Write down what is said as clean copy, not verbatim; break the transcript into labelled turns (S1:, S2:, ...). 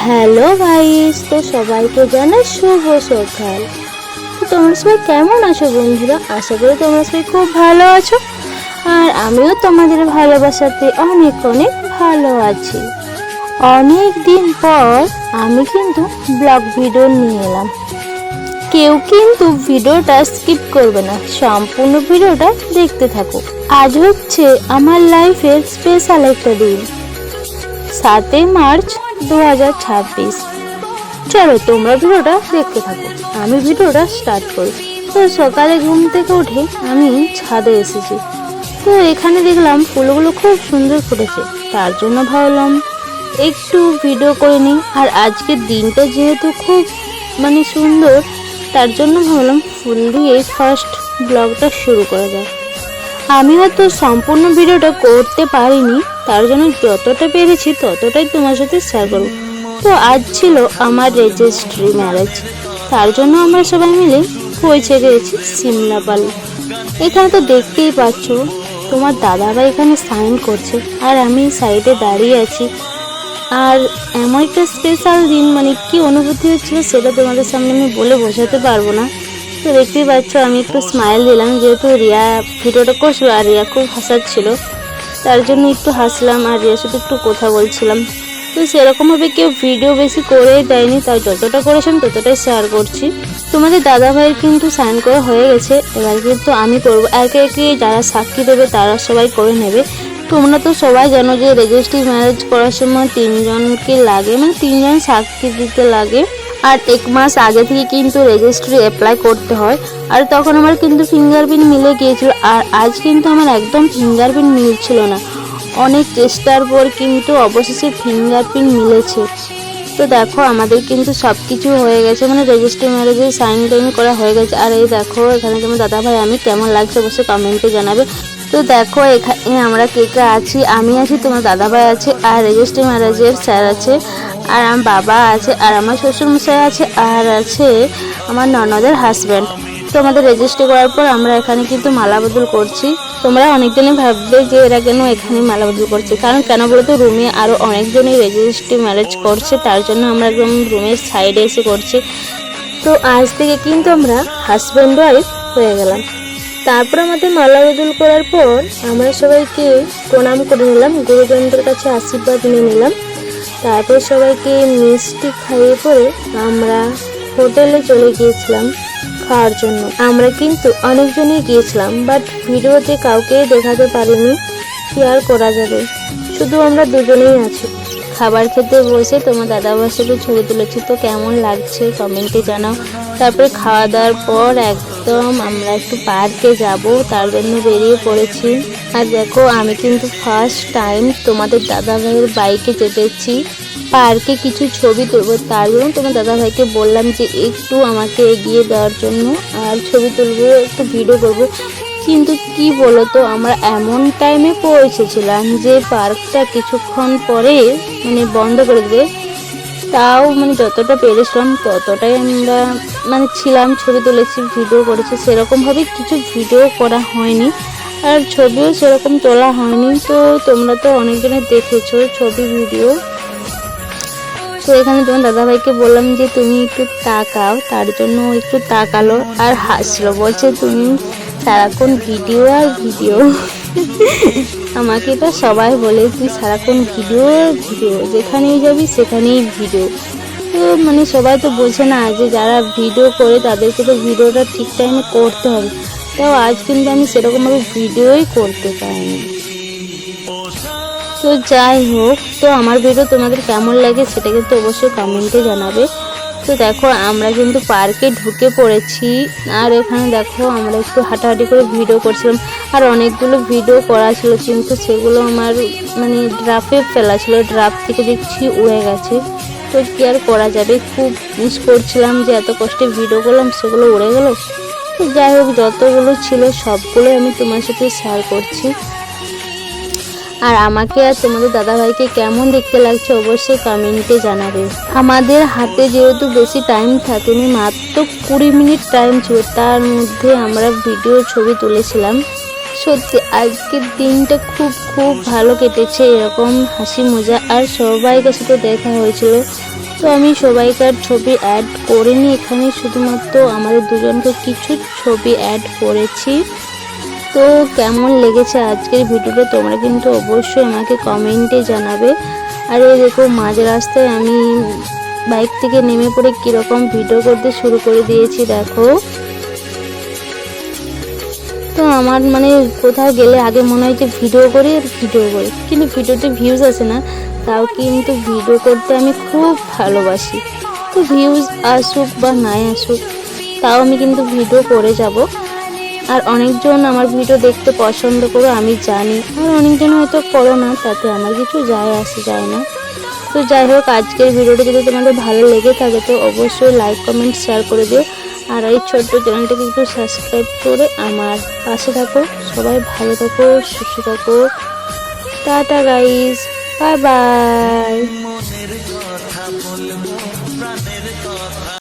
S1: Hello guys, তো সবাইকে জানাই শুভ সকাল। তো তোমরা সবাই কেমন আছো বন্ধুরা? আশা করি তোমরা সবাই খুব ভালো আছো, আর আমিও তোমাদের ভালোবাসাতে অনেক অনেক ভালো আছি। অনেক দিন পর আমি কিন্তু ব্লগ ভিডিও নিয়ে এলাম। কেউ কিন্তু ভিডিওটা স্কিপ করবে না, সম্পূর্ণ ভিডিওটা দেখতে থাকো। আজ হচ্ছে আমার লাইফের স্পেশাল একটা দিন, 7 মার্চ 2026। চলো তোমরা ভিডিওটা দেখতে থাকো, আমি ভিডিওটা স্টার্ট করি। তো সকালে ঘুম থেকে উঠে আমি ছাদে এসেছি। তো এখানে দেখলাম ফুলগুলো খুব সুন্দর ফুটেছে, তার জন্য ভাবলাম একটু ভিডিও করে নিই। আর আজকের দিনটা যেহেতু খুব সুন্দর, তার জন্য ভাবলাম ফুল দিয়ে ফার্স্ট ব্লগটা শুরু করা যায়। আমি হয়তো সম্পূর্ণ ভিডিওটা করতে পারিনি, তার জন্য যতটা পেরেছি ততটাই তোমার সাথে শেয়ার করব। তো আজ ছিল আমার রেজিস্ট্রি ম্যারেজ, তার জন্য আমরা সবাই মিলে পৌঁছে গিয়েছি সিমলাপাল। এখানে তো দেখতেই পাচ্ছ তোমার দাদাভাই এখানে সাইন করছে, আর আমি সাইডে দাঁড়িয়ে আছি। আর এমন একটা স্পেশাল দিন, কি অনুভূতি হচ্ছিল সেটা তোমাদের সামনে আমি বলে বোঝাতে পারবো না। তো দেখতেই পাচ্ছ আমি একটু স্মাইল দিলাম, যেহেতু রিয়া ভিডিওটা করছিল আর রিয়া খুব হাসাচ্ছিল, তার জন্য একটু হাসলাম। আর রিয়ার সাথে একটু কথা বলছিলাম। তো সেরকমভাবে কেউ ভিডিও বেশি করেই দেয়নি, তাই যতটা করেছেন ততটাই শেয়ার করছি। তোমাদের দাদাভাইয়ের কিন্তু সাইন করা হয়ে গেছে, এবার কিন্তু আমি করবো। একে একে যারা সাক্ষী দেবে তারা সবাই করে নেবে। তোমরা তো সবাই জানো যে রেজিস্ট্রি ম্যারেজ করার সময় 3 জনকে লাগে, 3 জন সাক্ষী দিতে লাগে। আর 1 মাস আগে থেকে কিন্তু রেজিস্ট্রি অ্যাপ্লাই করতে হয়। আর তখন আমার কিন্তু ফিঙ্গারপ্রিন্ট মিলে গিয়েছিল, আর আজ কিন্তু আমার একদম ফিঙ্গারপ্রিন্ট মিলছিল না। অনেক চেষ্টার পর কিন্তু অবশেষে ফিঙ্গারপ্রিন্ট মিলেছে। তো দেখো আমাদের কিন্তু সব কিছু হয়ে গেছে, রেজিস্ট্রি ম্যারেজে সাইন টাইন করা হয়ে গেছে। আর এই দেখো এখানে তোমার দাদাভাই, আমি কেমন লাগছে অবশ্যই কমেন্টে জানাবে। তো দেখো এখানে আমরা কে কে আছি, আমি আছি, তোমার দাদাভাই আছে, আর রেজিস্ট্রি ম্যারেজের স্যার আছে, আর আমার বাবা আছে, আর আমার শ্বশুরমশাই আছে, আর আছে আমার ননদের হাজব্যান্ড। তো আমাদের রেজিস্ট্রি করার পর আমরা এখানে কিন্তু মালা বদল করছি। তোমরা অনেকজনই ভাববে যে এরা কেন এখানে মালা বদল করছে, কারণ কেন বলো তো, রুমে আরও অনেকজনই রেজিস্ট্রি ম্যারেজ করছে, তার জন্য আমরা একদম রুমের সাইডে এসে করছি। তো আজ থেকে কিন্তু আমরা হাজব্যান্ড ওয়াইফ হয়ে গেলাম। তারপর আমাদের মালা বদল করার পর আমরা সবাইকে প্রণাম করে নিলাম, গুরুজনদের কাছে আশীর্বাদ নিয়ে নিলাম। তারপর সবাইকে মিষ্টি খাইয়ে পরে আমরা হোটেলে চলে গিয়েছিলাম খাওয়ার জন্য। আমরা কিন্তু অনেকজনই গিয়েছিলাম, বাট ভিডিওতে কাউকে দেখাতে পারিনি, কি আর করা যাবে, শুধু আমরা দুজনেই আছি। খাবার খেতে বসে তোমার দাদাবার সাথে ছবি তুলেছি, তো কেমন লাগছে কমেন্টে জানাও। তারপরে খাওয়া দাওয়ার পর একদম আমরা একটু পার্কে যাব, তার জন্য বেরিয়ে পড়েছি। আর দেখো আমি কিন্তু ফার্স্ট টাইম তোমাদের দাদাভাইয়ের বাইকে চেপেছি, পার্কে কিছু ছবি তুলবো। তার জন্য তোমার দাদাভাইকে বললাম যে একটু আমাকে এগিয়ে দেওয়ার জন্য, আর ছবি তুলবো, একটু ভিডিও করবো। কিন্তু কি বলতো, আমরা এমন টাইমে পৌঁছেছিলাম যে পার্কটা কিছুক্ষণ পরে বন্ধ করে দেবে। তাও যতটা পেরেছিলাম ততটাই আমরা ছিলাম, ছবি তুলেছি, ভিডিও করেছি। সেরকমভাবে কিছু ভিডিও করা হয়নি, আর ছবিও সেরকম তোলা হয়নি। তো তোমরা তো অনেকজনে দেখেছো ছবি ভিডিও। তো এখানে তোমার দাদাভাইকে বললাম যে তুমি একটু তাকাও, তার জন্য একটু তাকালো আর হাসলো, বলছে তুমি সারাক্ষণ ভিডিও আর ভিডিও। আমাকে তো সবাই বলে তুই সারাক্ষণ ভিডিও আর ভিডিও, যেখানেই যাবি সেখানেই ভিডিও। তো সবাই তো বোঝে না যে যারা ভিডিও করে তাদেরকে তো ভিডিওটা ঠিক টাইমে করতে হবে। তাও আজ কিন্তু আমি সেরকমভাবে ভিডিওই করতে পারিনি। তো যাই হোক, তো আমার ভিডিও তোমাদের কেমন লাগে সেটা কিন্তু অবশ্যই কমেন্টে জানাবে। তো দেখো আমরা কিন্তু পার্কে ঢুকে পড়েছি, আর এখানে দেখো আমরা একটু হাঁটাহাঁটি করে ভিডিও করছিলাম। আর অনেকগুলো ভিডিও করা ছিল, কিন্তু সেগুলো আমার ড্রাফে ফেলা ছিল, ড্রাফ থেকে দেখছি উড়ে গেছে। তো কি আর করা যাবে, খুব মিস করছিলাম যে এত কষ্টে ভিডিও করলাম সেগুলো উড়ে গেল। তো যাই হোক, যতগুলো ছিল সবগুলোই আমি তোমার সাথে শেয়ার করছি। আর আমাকে আর তোমাদের দাদাভাইকে কেমন দেখতে লাগছে অবশ্যই কমেন্টে জানাবে। আমাদের হাতে যেহেতু বেশি টাইম থাকেনি, মাত্র 20 মিনিট টাইম ছিল, তার মধ্যে আমরা ভিডিও ছবি তুলেছিলাম। সত্যি আজকের দিনটা খুব খুব ভালো কেটেছে, এরকম হাসি মজা আর সবাইকে সাথে দেখা হয়েছিল। তো আমি সবাইকার ছবি অ্যাড করিনি, এখানে শুধুমাত্র আমাদের দুজনকে কিছু ছবি অ্যাড করেছি। তো কেমন লেগেছে আজকের ভিডিওটা তোমরা কিন্তু অবশ্যই আমাকে কমেন্টে জানাবে। আর এই দেখো মাঝ রাস্তায় আমি বাইক থেকে নেমে পড়ে কীরকম ভিডিও করতে শুরু করে দিয়েছি দেখো। তো আমার মানে কোথাও গেলে আগে মনে হয় যে ভিডিও করি আর ভিডিও করি, কিন্তু ভিডিওতে ভিউজ আসে না, তাও কিন্তু ভিডিও করতে আমি খুব ভালোবাসি। তো ভিউজ আসুক বা নাই আসুক তাও আমি কিন্তু ভিডিও করে যাব। আর অনেকজন আমার ভিডিও দেখতে পছন্দ করো আমি জানি, আর অনেকজন হয়তো করো না, তাতে আমার কিছু যায় না। তো যাই হোক, আজকের ভিডিওটা যদি তোমাদের ভালো লেগে থাকে তো অবশ্যই লাইক কমেন্ট শেয়ার করে দিও। আর এই ছোট্ট চ্যানেলটাকে একটু সাবস্ক্রাইব করে আমার পাশে থাকো। সবাই ভালো থাকো, সুস্থ থাকো। Tata guys, bye bye.